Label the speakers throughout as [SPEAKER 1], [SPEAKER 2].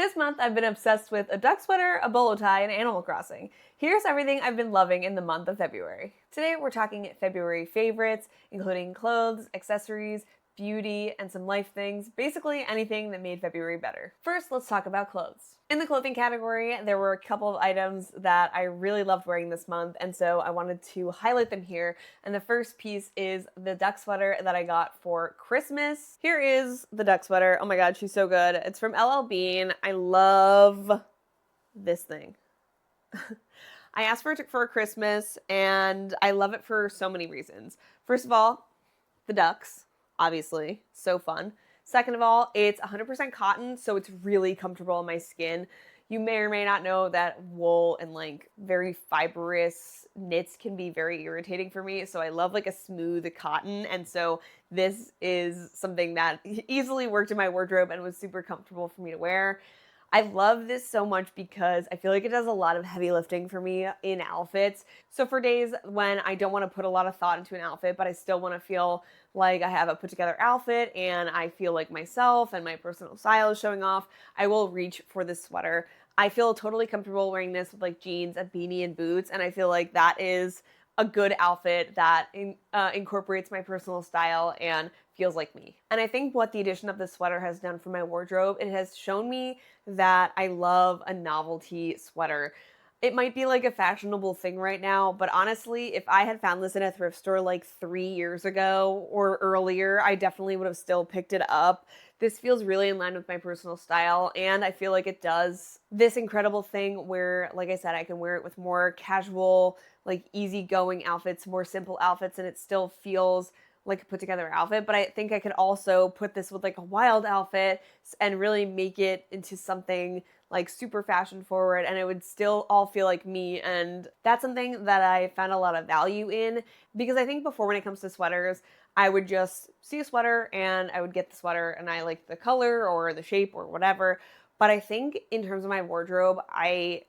[SPEAKER 1] This month, I've been obsessed with a duck sweater, a bolo tie, and Animal Crossing. Here's everything I've been loving in the month of February. Today, we're talking February favorites, including clothes, accessories, beauty, and some life things, basically anything that made February better. First, let's talk about clothes. In the clothing category, there were a couple of items that I really loved wearing this month, and so I wanted to highlight them here. And the first piece is the duck sweater that I got for Christmas. Here is the duck sweater. Oh my god, she's so good. It's from L.L.Bean. I love this thing. I asked for it for Christmas, and I love it for so many reasons. First of all, the ducks, obviously, so fun. Second of all, it's 100% cotton, so it's really comfortable on my skin. You may or may not know that wool and very fibrous knits can be very irritating for me, so I love a smooth cotton, and so this is something that easily worked in my wardrobe and was super comfortable for me to wear. I love this so much because I feel like it does a lot of heavy lifting for me in outfits. So for days when I don't want to put a lot of thought into an outfit, but I still want to feel like I have a put together outfit and I feel like myself and my personal style is showing off, I will reach for this sweater. I feel totally comfortable wearing this with jeans, a beanie, and boots, and I feel like that is a good outfit that incorporates my personal style and feels like me. And I think what the addition of this sweater has done for my wardrobe, it has shown me that I love a novelty sweater. It might be a fashionable thing right now, but honestly, if I had found this in a thrift store 3 years ago or earlier, I definitely would have still picked it up. This feels really in line with my personal style, and I feel like it does this incredible thing where, like I said, I can wear it with more casual, easygoing outfits, more simple outfits, and it still feels like a put together outfit. But I think I could also put this with a wild outfit and really make it into something super fashion forward, and it would still all feel like me. And that's something that I found a lot of value in, because I think before, when it comes to sweaters, I would just see a sweater and I would get the sweater and I liked the color or the shape or whatever. But I think in terms of my wardrobe, I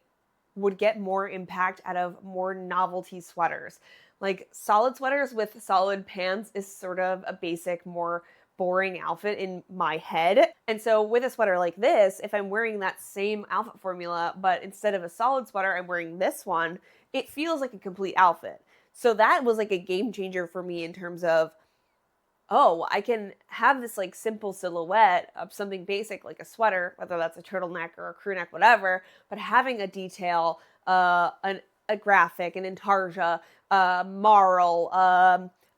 [SPEAKER 1] would get more impact out of more novelty sweaters. Solid sweaters with solid pants is sort of a basic, more boring outfit in my head. And so with a sweater like this, if I'm wearing that same outfit formula, but instead of a solid sweater, I'm wearing this one, it feels like a complete outfit. So that was a game changer for me in terms of, oh, I can have this simple silhouette of something basic like a sweater, whether that's a turtleneck or a crew neck, whatever, but having a detail, a graphic, an intarsia, marl,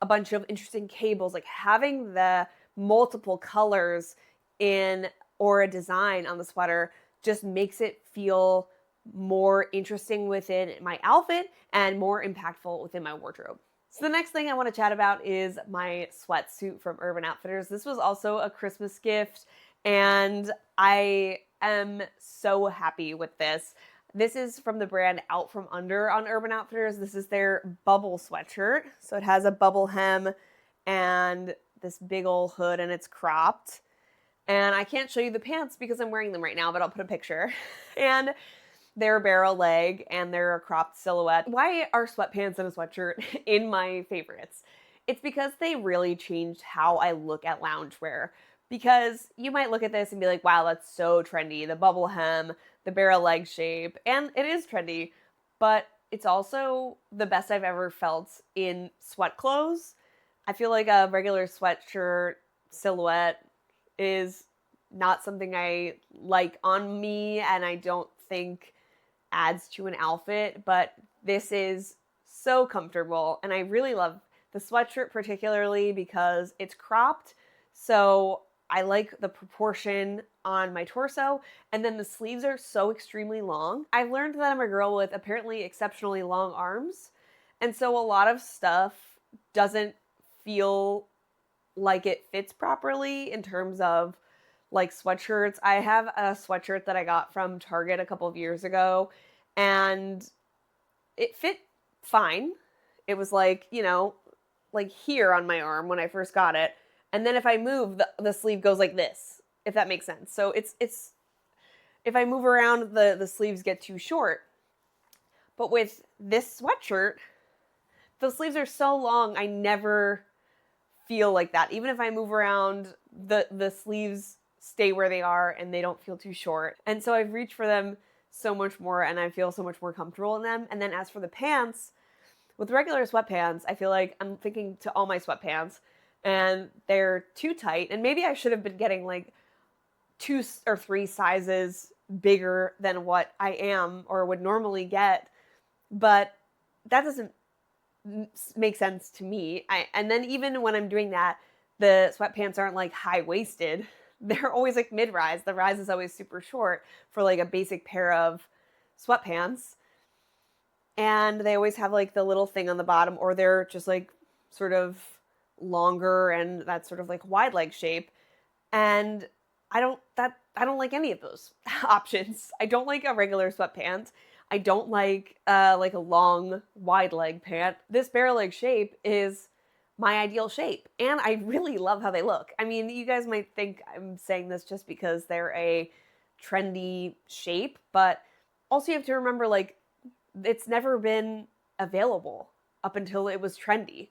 [SPEAKER 1] a bunch of interesting cables, having the multiple colors in or a design on the sweater just makes it feel more interesting within my outfit and more impactful within my wardrobe. So the next thing I want to chat about is my sweatsuit from Urban Outfitters. This was also a Christmas gift, and I am so happy with this. This is from the brand Out From Under on Urban Outfitters. This is their bubble sweatshirt. So it has a bubble hem and this big old hood, and it's cropped. And I can't show you the pants because I'm wearing them right now, but I'll put a picture. And they're a barrel leg and they're a cropped silhouette. Why are sweatpants and a sweatshirt in my favorites? It's because they really changed how I look at loungewear. Because you might look at this and be like, wow, that's so trendy. The bubble hem, the barrel leg shape, and it is trendy, but it's also the best I've ever felt in sweat clothes. I feel like a regular sweatshirt silhouette is not something I like on me, and I don't think adds to an outfit, but this is so comfortable, and I really love the sweatshirt particularly because it's cropped, so I like the proportion on my torso, and then the sleeves are so extremely long. I've learned that I'm a girl with apparently exceptionally long arms, and so a lot of stuff doesn't feel like it fits properly in terms of sweatshirts. I have a sweatshirt that I got from Target a couple of years ago, and it fit fine. It was here on my arm when I first got it. And then if I move, the sleeve goes like this, if that makes sense. So it's if I move around, the sleeves get too short. But with this sweatshirt, the sleeves are so long, I never feel like that. Even if I move around, the sleeves stay where they are and they don't feel too short. And so I've reached for them so much more and I feel so much more comfortable in them. And then as for the pants, with regular sweatpants, I feel like I'm thinking to all my sweatpants and they're too tight. And maybe I should have been getting like 2 or 3 sizes bigger than what I am or would normally get. But that doesn't make sense to me. And then even when I'm doing that, the sweatpants aren't like high-waisted. They're always like mid-rise. The rise is always super short for like a basic pair of sweatpants. And they always have like the little thing on the bottom, or they're just like sort of longer and that sort of like wide leg shape. And I don't like any of those options. I don't like a regular sweatpants. I don't like a long wide leg pant. This bare leg shape is my ideal shape, and I really love how they look. I mean, you guys might think I'm saying this just because they're a trendy shape, but also you have to remember, like, it's never been available up until it was trendy.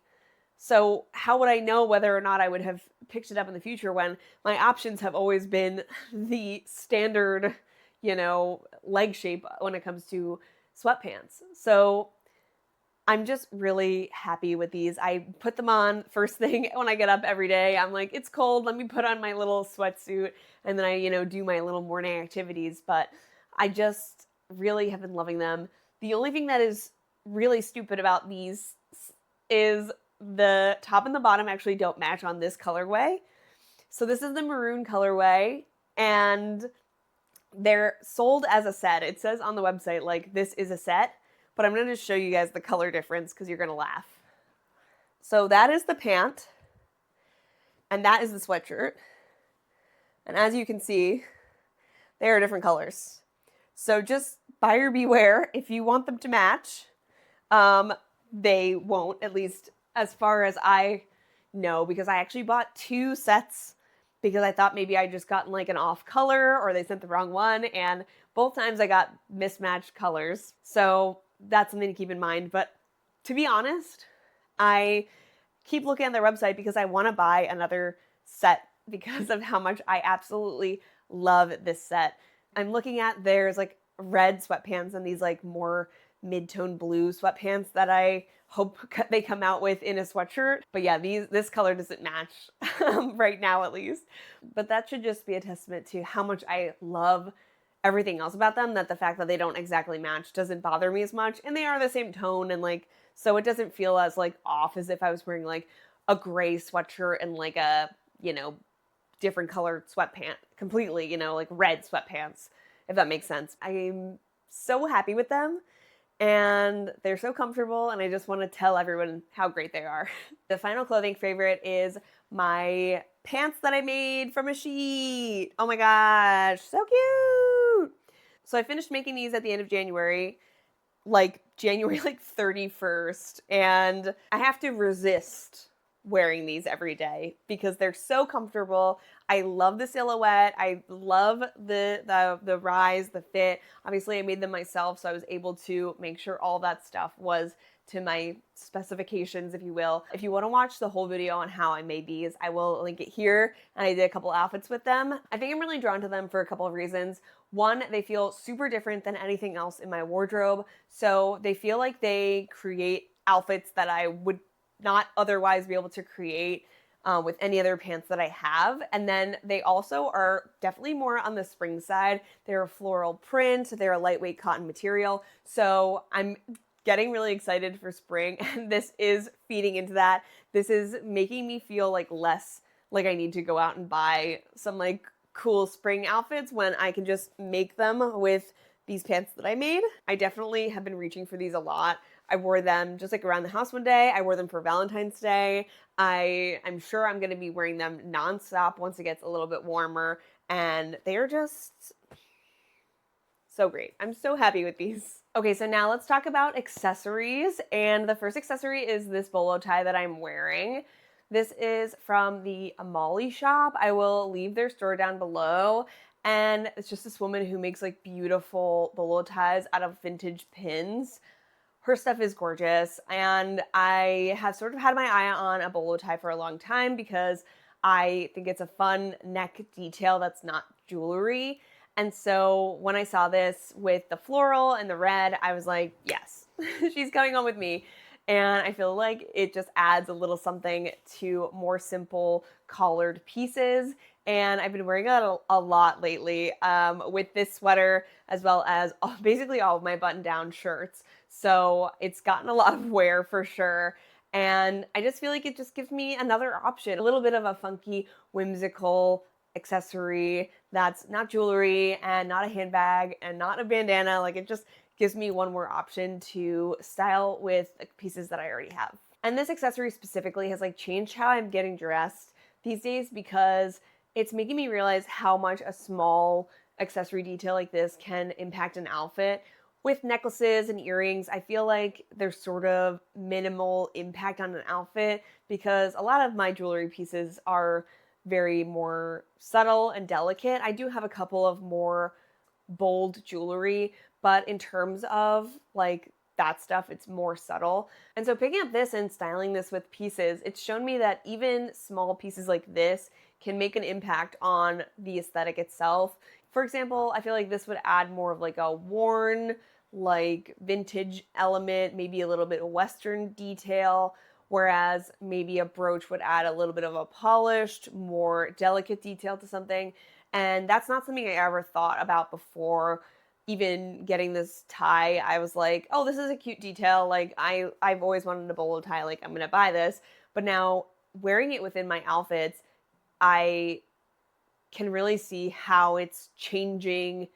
[SPEAKER 1] So how would I know whether or not I would have picked it up in the future when my options have always been the standard, leg shape when it comes to sweatpants? So I'm just really happy with these. I put them on first thing when I get up every day. I'm like, it's cold. Let me put on my little sweatsuit. And then I, do my little morning activities. But I just really have been loving them. The only thing that is really stupid about these is the top and the bottom actually don't match on this colorway. So this is the maroon colorway, and they're sold as a set. It says on the website, like, this is a set, but I'm going to just show you guys the color difference because you're going to laugh. So that is the pant, and that is the sweatshirt. And as you can see, they are different colors. So just buyer beware. If you want them to match, they won't, at least as far as I know, because I actually bought 2 sets because I thought maybe I just gotten like an off color or they sent the wrong one, and both times I got mismatched colors. So that's something to keep in mind. But to be honest, I keep looking at their website because I want to buy another set because of how much I absolutely love this set. I'm looking at there's like red sweatpants and these like more mid-tone blue sweatpants that I hope they come out with in a sweatshirt. But yeah, this color doesn't match right now, at least. But that should just be a testament to how much I love everything else about them, that the fact that they don't exactly match doesn't bother me as much. And they are the same tone, and like, so it doesn't feel as like off as if I was wearing like a gray sweatshirt and like a, different colored sweatpant completely, like red sweatpants, if that makes sense. I'm so happy with them. And they're so comfortable, and I just want to tell everyone how great they are. The final clothing favorite is my pants that I made from a sheet. Oh my gosh, so cute! So I finished making these at the end of January, like January 31st, and I have to resist wearing these every day because they're so comfortable. I love the silhouette. I love the rise, the fit. Obviously, I made them myself, so I was able to make sure all that stuff was to my specifications, if you will. If you want to watch the whole video on how I made these, I will link it here, and I did a couple outfits with them. I think I'm really drawn to them for a couple of reasons. One, they feel super different than anything else in my wardrobe, so they feel like they create outfits that I would not otherwise be able to create with any other pants that I have. And then they also are definitely more on the spring side. They're a floral print, they're a lightweight cotton material. So I'm getting really excited for spring, and this is feeding into that. This is making me feel like less like I need to go out and buy some like cool spring outfits when I can just make them with these pants that I made. I definitely have been reaching for these a lot. I wore them just like around the house one day. I wore them for Valentine's Day. I'm sure I'm going to be wearing them nonstop once it gets a little bit warmer. And they are just so great. I'm so happy with these. Okay, so now let's talk about accessories. And the first accessory is this bolo tie that I'm wearing. This is from the Amali shop. I will leave their store down below. And it's just this woman who makes like beautiful bolo ties out of vintage pins. Her stuff is gorgeous, and I have sort of had my eye on a bolo tie for a long time because I think it's a fun neck detail that's not jewelry. And so when I saw this with the floral and the red, I was like, yes, she's coming on with me. And I feel like it just adds a little something to more simple collared pieces. And I've been wearing it a lot lately with this sweater, as well as basically all of my button-down shirts. So it's gotten a lot of wear for sure. And I just feel like it just gives me another option, a little bit of a funky, whimsical accessory that's not jewelry and not a handbag and not a bandana. Like, it just gives me one more option to style with pieces that I already have. And this accessory specifically has like changed how I'm getting dressed these days, because it's making me realize how much a small accessory detail like this can impact an outfit. With necklaces and earrings, I feel like there's sort of minimal impact on an outfit, because a lot of my jewelry pieces are very more subtle and delicate. I do have a couple of more bold jewelry, but in terms of like that stuff, it's more subtle. And so picking up this and styling this with pieces, it's shown me that even small pieces like this can make an impact on the aesthetic itself. For example, I feel like this would add more of like a worn, like vintage element, maybe a little bit of Western detail, whereas maybe a brooch would add a little bit of a polished, more delicate detail to something. And that's not something I ever thought about before even getting this tie. I was like, oh, this is a cute detail. Like, I've always wanted a bolo tie. Like, I'm gonna buy this. But now wearing it within my outfits, I can really see how it's changing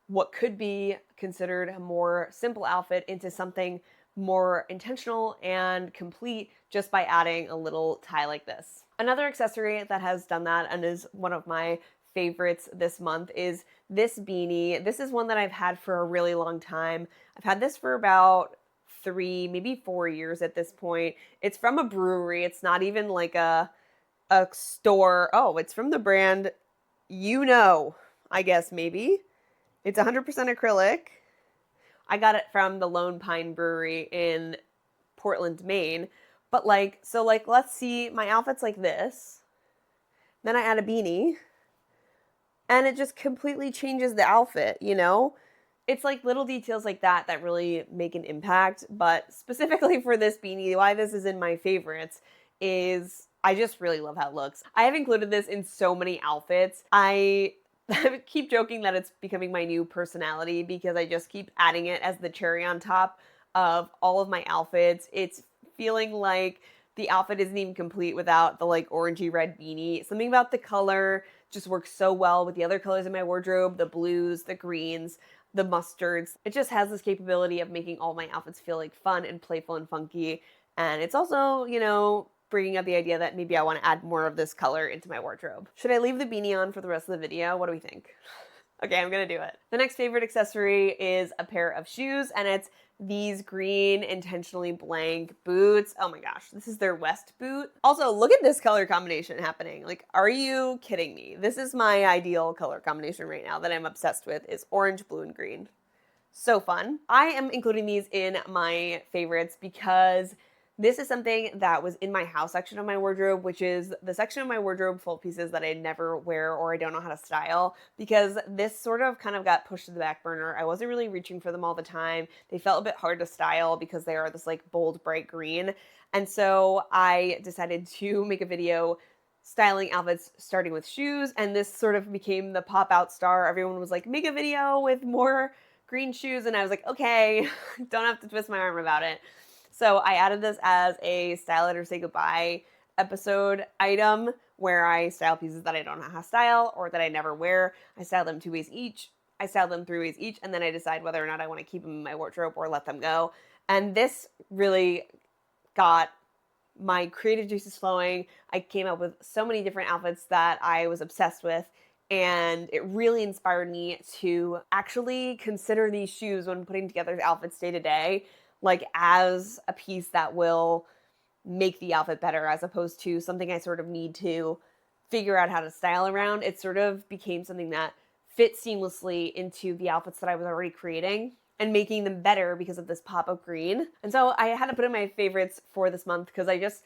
[SPEAKER 1] what could be considered a more simple outfit into something more intentional and complete just by adding a little tie like this. Another accessory that has done that and is one of my favorites this month is this beanie. This is one that I've had for a really long time. I've had this for about 3, maybe 4 years at this point. It's from a brewery. It's not even like a store. Oh, it's from the brand, I guess maybe. It's 100% acrylic. I got it from the Lone Pine Brewery in Portland, Maine. But let's see, my outfit's like this. Then I add a beanie. And it just completely changes the outfit, you know? It's like little details like that that really make an impact. But specifically for this beanie, why this is in my favorites is I just really love how it looks. I have included this in so many outfits. I keep joking that it's becoming my new personality, because I just keep adding it as the cherry on top of all of my outfits. It's feeling like the outfit isn't even complete without the like orangey red beanie. Something about the color just works so well with the other colors in my wardrobe, the blues, the greens, the mustards. It just has this capability of making all my outfits feel like fun and playful and funky. And it's also, bringing up the idea that maybe I want to add more of this color into my wardrobe. Should I leave the beanie on for the rest of the video? What do we think? Okay, I'm gonna do it. The next favorite accessory is a pair of shoes, and it's these green intentionally blank boots. Oh my gosh, this is their West boot. Also, look at this color combination happening. Like, are you kidding me? This is my ideal color combination right now that I'm obsessed with, is orange, blue, and green. So fun. I am including these in my favorites because this is something that was in my house section of my wardrobe, which is the section of my wardrobe full of pieces that I never wear or I don't know how to style, because this sort of kind of got pushed to the back burner. I wasn't really reaching for them all the time. They felt a bit hard to style because they are this like bold, bright green. And so I decided to make a video styling outfits starting with shoes, and this sort of became the pop out star. Everyone was like, make a video with more green shoes, and I was like, okay, don't have to twist my arm about it. So I added this as a style it or say goodbye episode item, where I style pieces that I don't know how to style or that I never wear. I style them 2 ways each. I style them 3 ways each, and then I decide whether or not I want to keep them in my wardrobe or let them go. And this really got my creative juices flowing. I came up with so many different outfits that I was obsessed with, and it really inspired me to actually consider these shoes when putting together outfits day to day, like as a piece that will make the outfit better, as opposed to something I sort of need to figure out how to style around. It sort of became something that fit seamlessly into the outfits that I was already creating and making them better because of this pop of green. And so I had to put in my favorites for this month because I just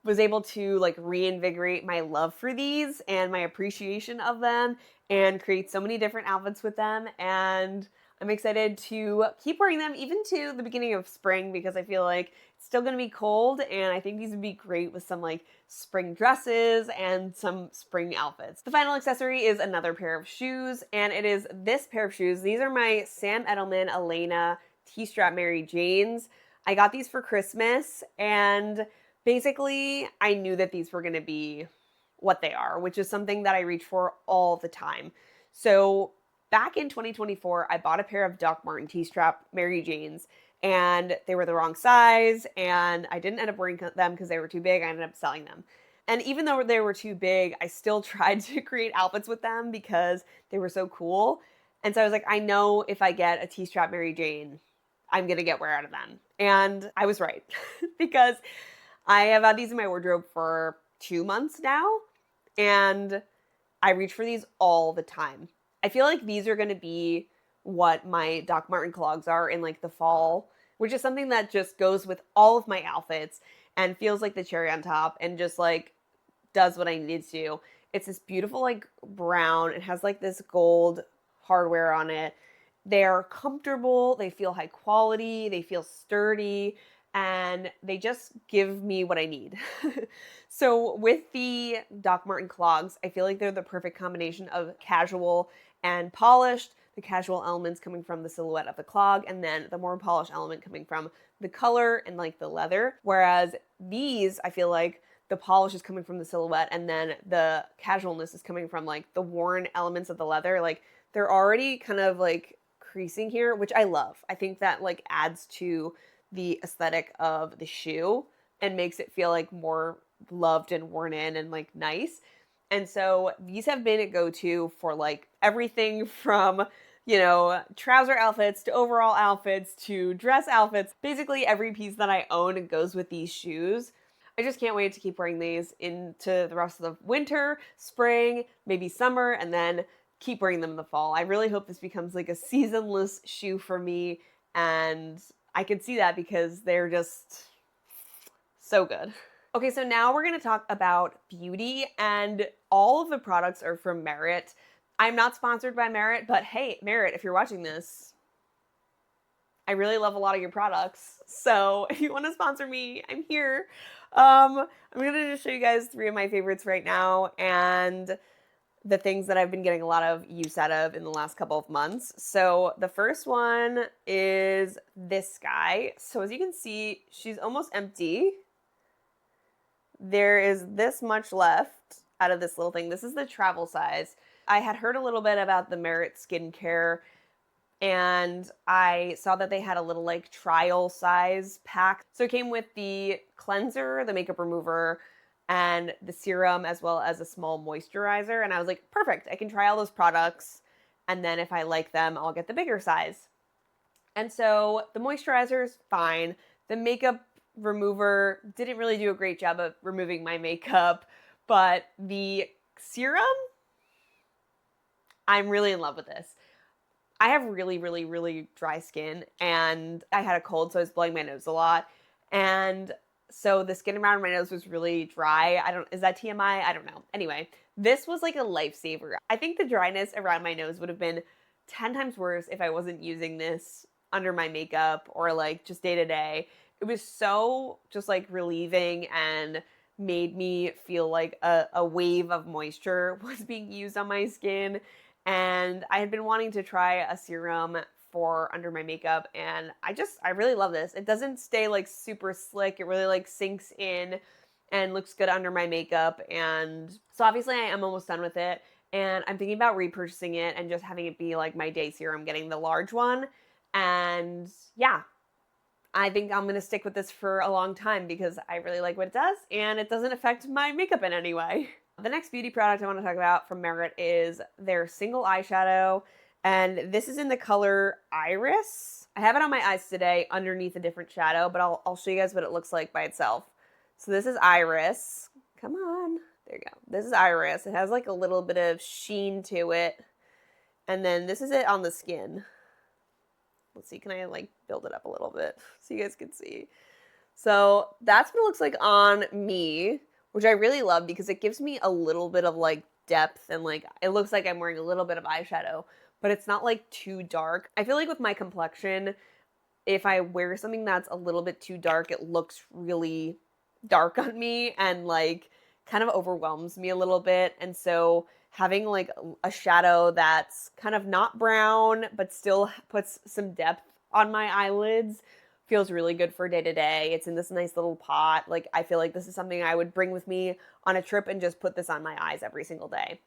[SPEAKER 1] was able to like reinvigorate my love for these and my appreciation of them and create so many different outfits with them. And I'm excited to keep wearing them even to the beginning of spring because I feel like it's still going to be cold and I think these would be great with some like spring dresses and some spring outfits. The final accessory is another pair of shoes, and it is this pair of shoes. These are my Sam Edelman Elena T-strap Mary Janes. I got these for Christmas, and basically I knew that these were going to be what they are, which is something that I reach for all the time. So back in 2024, I bought a pair of Doc Marten T-strap Mary Janes, and they were the wrong size, and I didn't end up wearing them because they were too big. I ended up selling them. And even though they were too big, I still tried to create outfits with them because they were so cool. And so I was like, I know if I get a T-strap Mary Jane, I'm going to get wear out of them. And I was right because I have had these in my wardrobe for 2 months now, and I reach for these all the time. I feel like these are going to be what my Doc Marten clogs are in like the fall, which is something that just goes with all of my outfits and feels like the cherry on top and just like does what I need to. It's this beautiful like brown. It has like this gold hardware on it. They're comfortable, they feel high quality, they feel sturdy, and they just give me what I need. So with the Doc Marten clogs, I feel like they're the perfect combination of casual and polished, the casual elements coming from the silhouette of the clog, and then the more polished element coming from the color and like the leather. Whereas these, I feel like the polish is coming from the silhouette, and then the casualness is coming from like the worn elements of the leather. Like they're already kind of like creasing here, which I love. I think that like adds to the aesthetic of the shoe and makes it feel like more loved and worn in and like nice. And so these have been a go-to for like everything from, you know, trouser outfits to overall outfits to dress outfits. Basically every piece that I own goes with these shoes. I just can't wait to keep wearing these into the rest of the winter, spring, maybe summer, and then keep wearing them in the fall. I really hope this becomes like a seasonless shoe for me, and I can see that because they're just so good. Okay, so now we're going to talk about beauty, and all of the products are from Merit. I'm not sponsored by Merit, but hey, Merit, if you're watching this, I really love a lot of your products. So if you want to sponsor me, I'm here. I'm going to just show you guys 3 of my favorites right now, and the things that I've been getting a lot of use out of in the last couple of months. So the first one is this guy. So as you can see, she's almost empty. There is this much left out of this little thing. This is the travel size. I had heard a little bit about the Merit skincare, and I saw that they had a little like trial size pack. So it came with the cleanser, the makeup remover, and the serum, as well as a small moisturizer. And I was like, perfect, I can try all those products, and then if I like them, I'll get the bigger size. And so the moisturizer is fine. The makeup remover didn't really do a great job of removing my makeup, but the serum, I'm really in love with this. I have really, really, really dry skin, and I had a cold, so I was blowing my nose a lot. And so the skin around my nose was really dry. Is that TMI? I don't know. Anyway, this was like a lifesaver. I think the dryness around my nose would have been 10 times worse if I wasn't using this under my makeup or like just day to day. It was so just like relieving and made me feel like a wave of moisture was being used on my skin. And I had been wanting to try a serum for under my makeup, and I really love this. It doesn't stay like super slick. It really like sinks in and looks good under my makeup. And so obviously I am almost done with it, and I'm thinking about repurchasing it and just having it be like my day serum, getting the large one. And yeah, I think I'm going to stick with this for a long time because I really like what it does, and it doesn't affect my makeup in any way. The next beauty product I want to talk about from Merit is their single eyeshadow. And this is in the color Iris. I have it on my eyes today underneath a different shadow, but I'll show you guys what it looks like by itself. So this is Iris. Come on. There you go. This is Iris. It has like a little bit of sheen to it. And then this is it on the skin. Let's see, can I like build it up a little bit so you guys can see? So that's what it looks like on me, which I really love because it gives me a little bit of like depth and like it looks like I'm wearing a little bit of eyeshadow, but it's not like too dark. I feel like with my complexion, if I wear something that's a little bit too dark, it looks really dark on me and like kind of overwhelms me a little bit. And so having like a shadow that's kind of not brown but still puts some depth on my eyelids feels really good for day to day. It's in this nice little pot. Like I feel like this is something I would bring with me on a trip and just put this on my eyes every single day.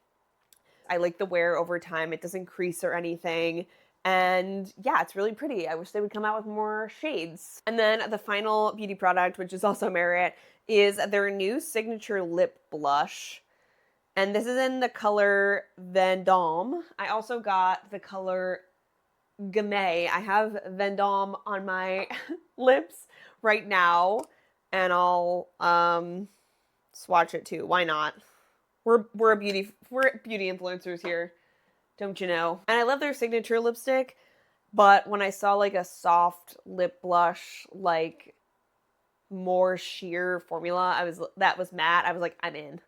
[SPEAKER 1] I like the wear over time. It doesn't crease or anything. And yeah, it's really pretty. I wish they would come out with more shades. And then the final beauty product, which is also Merit, is their new signature lip blush. And this is in the color Vendôme. I also got the color Gamay. I have Vendôme on my lips right now, and I'll swatch it too. Why not? We're beauty influencers here, don't you know? And I love their signature lipstick, but when I saw like a soft lip blush, like more sheer formula, that was matte. I was like, I'm in.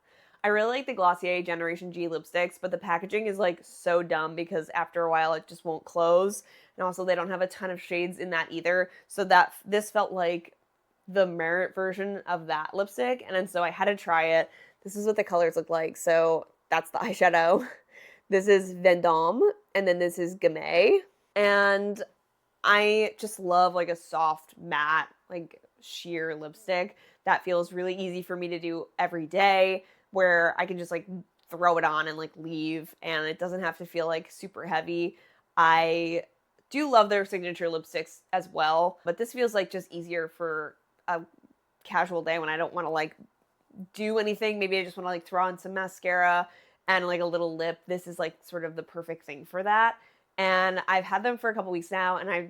[SPEAKER 1] I really like the Glossier Generation G lipsticks, but the packaging is like so dumb because after a while it just won't close. And also they don't have a ton of shades in that either. So this felt like the Merit version of that lipstick. And then so I had to try it. This is what the colors look like. So that's the eyeshadow. This is Vendôme, and then this is Gamay. And I just love like a soft matte, like sheer lipstick that feels really easy for me to do every day, where I can just like throw it on and like leave, and it doesn't have to feel like super heavy. I do love their signature lipsticks as well, but this feels like just easier for a casual day when I don't want to like do anything. Maybe I just want to like throw on some mascara and like a little lip. This is like sort of the perfect thing for that. And I've had them for a couple weeks now, and I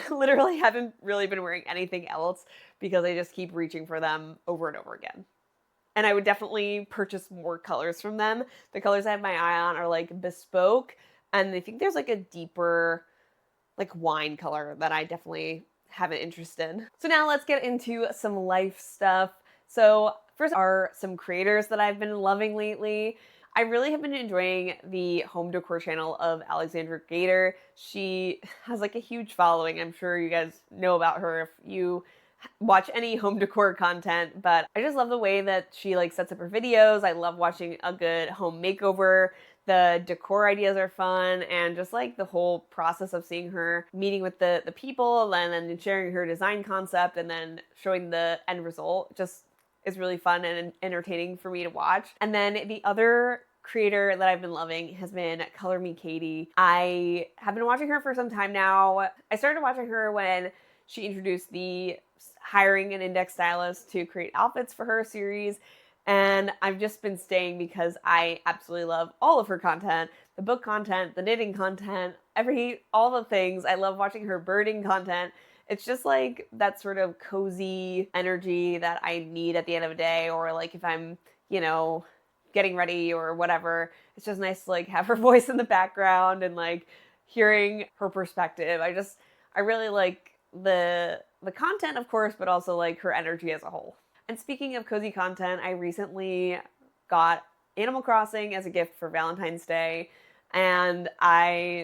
[SPEAKER 1] literally haven't really been wearing anything else because I just keep reaching for them over and over again. And I would definitely purchase more colors from them. The colors I have my eye on are like bespoke, and I think there's like a deeper like wine color that I definitely have an interest in. So now let's get into some life stuff. So first are some creators that I've been loving lately. I really have been enjoying the home decor channel of Alexandra Gator. She has like a huge following. I'm sure you guys know about her if you watch any home decor content, but I just love the way that she like sets up her videos. I love watching a good home makeover. The decor ideas are fun, and just like the whole process of seeing her meeting with the people and then sharing her design concept and then showing the end result just is really fun and entertaining for me to watch. And then the other creator that I've been loving has been Color Me Katie. I have been watching her for some time now. I started watching her when she introduced the hiring an index stylist to create outfits for her series. And I've just been staying because I absolutely love all of her content, the book content, the knitting content, all the things. I love watching her birding content. It's just like that sort of cozy energy that I need at the end of the day, or like if I'm, getting ready or whatever. It's just nice to like have her voice in the background and like hearing her perspective. I really like the content, of course, but also like her energy as a whole. And speaking of cozy content, I recently got Animal Crossing as a gift for Valentine's Day,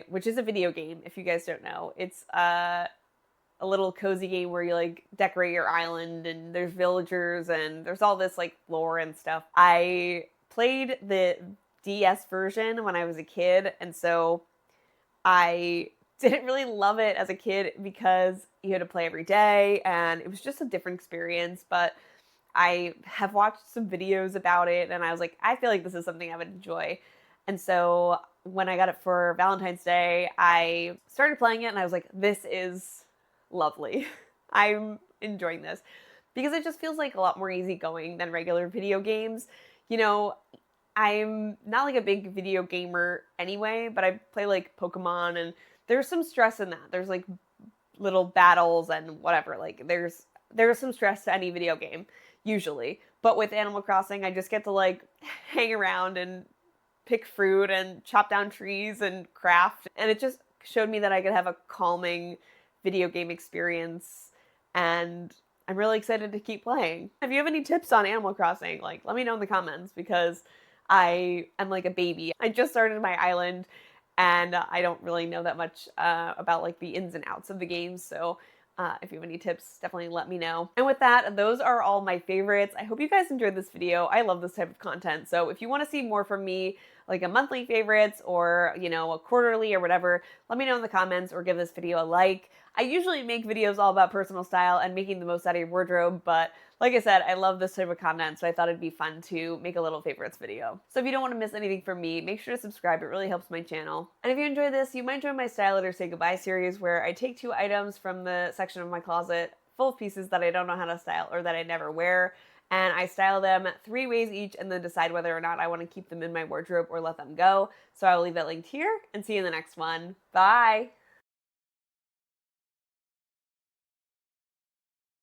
[SPEAKER 1] which is a video game, if you guys don't know. It's a little cozy game where you like decorate your island and there's villagers and there's all this like lore and stuff. I played the DS version when I was a kid, and so I didn't really love it as a kid because you had to play every day and it was just a different experience, but I have watched some videos about it and I was like, I feel like this is something I would enjoy. And so when I got it for Valentine's Day, I started playing it and I was like, this is lovely. I'm enjoying this because it just feels like a lot more easygoing than regular video games. I'm not like a big video gamer anyway, but I play like Pokemon and there's some stress in that. There's like little battles and whatever. Like there's some stress to any video game usually. But with Animal Crossing, I just get to like hang around and pick fruit and chop down trees and craft. And it just showed me that I could have a calming video game experience. And I'm really excited to keep playing. If you have any tips on Animal Crossing, like, let me know in the comments because I am like a baby. I just started my island and I don't really know that much about like the ins and outs of the game. So if you have any tips, definitely let me know. And with that, those are all my favorites. I hope you guys enjoyed this video. I love this type of content. So if you want to see more from me, like a monthly favorites or, you know, a quarterly or whatever, let me know in the comments or give this video a like. I usually make videos all about personal style and making the most out of your wardrobe, but like I said, I love this type of content, so I thought it'd be fun to make a little favorites video. So if you don't want to miss anything from me, make sure to subscribe. It really helps my channel. And if you enjoy this, you might join my Style It or Say Goodbye series where I take 2 items from the section of my closet full of pieces that I don't know how to style or that I never wear, and I style them 3 ways each and then decide whether or not I want to keep them in my wardrobe or let them go. So I will leave that linked here and see you in the next one. Bye!